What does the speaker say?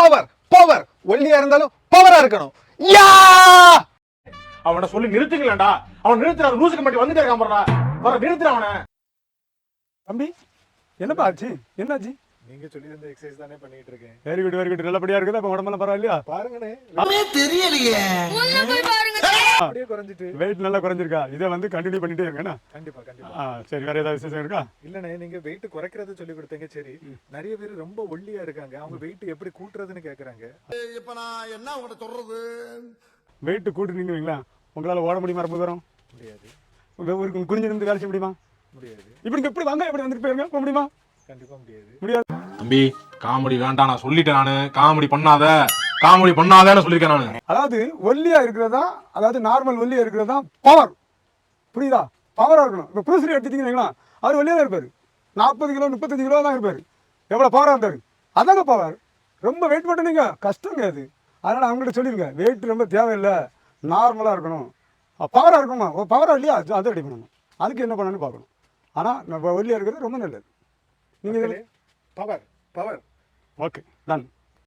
Power power. ஒல்லியா இருந்தாலும் பவரா இருக்கணும். யா அவனை சொல்லி நிறுத்துங்களேன்டா. அவன் நிறுத்துற லூசுக்கு மட்டும் வந்துட்டே இருக்கான் போறா. வர நிறுத்துற அவனை. தம்பி என்னப்பா ஆச்சு? என்னாச்சு? நீங்க சொல்லி இருந்த எக்ஸசைஸ் தானே பண்ணிட்டு இருக்கேன். Very good very good. நல்லபடியா இருக்குது. அப்ப உடம்பெல்லாம் பரவாயில்லையா? பாருங்கண்ணே, தெரியலையே. அப்படியே குறைஞ்சிட்டு வெயிட் நல்லா குறைஞ்சிருக்கா? இதை வந்து கண்டினியூ பண்ணிட்டே இருக்கேன். கண்டிப்பா கண்டிப்பா. சரி, வேற ஏதாவது விசேஷம் இருக்கா? இல்லண்ணே, நீங்க வெயிட் குறைக்கிறது சொல்லி கொடுத்தீங்க. சரி, நிறைய பேர் ரொம்ப ஒல்லியா இருக்காங்க. அவங்க வெயிட் எப்படி கூட்டுறதுன்னு கேக்குறாங்க. இப்ப நான் என்ன உங்கள்கிட்ட சொல்றது? வெயிட் கூட்டுனீங்கன்னு வைங்களா, உங்களால ஓட முடியுமா? ரொம்ப தூரம் முடியாது. ஒரு குனிஞ்சு நின்று வேலை செய்ய முடியுமா? முடியாது. இப்படி எப்படி வாங்க, எப்படி வந்துட்டு போயிருங்க, போக முடியுமா? கண்டிப்பா முடியாது. முடியாது. தம்பி காமெடி வேண்டாம், நான் சொல்லிட்டேன். நானு காமெடி பண்ணாதேன்னு சொல்லிருக்கேன் நானு. அதாவது ஒல்லியா இருக்கிறதா, அதாவது நார்மல் ஒல்லியா இருக்கிறதா பவர். புரியுதா? பவரா இருக்கணும். இப்போ ப்ரூஸ்லி எடுத்துட்டீங்கன்னா அவர் ஒல்லியா தான் இருப்பாரு. 40 கிலோ 35 கிலோ தான் இருப்பாரு. எவ்வளவு பவரா இருந்தாரு. அதாங்க பவர். ரொம்ப வெயிட் போட்டுனீங்க கஷ்டங்க அது. அதனால அவங்ககிட்ட சொல்லிருங்க, வெயிட் ரொம்ப தேவையில்லை, நார்மலா இருக்கணும். பவரா இருக்குமா? பவரா இல்லையா? அதை ரெடி பண்ணணும். அதுக்கு என்ன பண்ணணும்னு பார்க்கணும். ஆனால் நம்ம ஒல்லியா இருக்கிறது ரொம்ப நல்லது. நீங்கள் பவர் பவர். Okay done.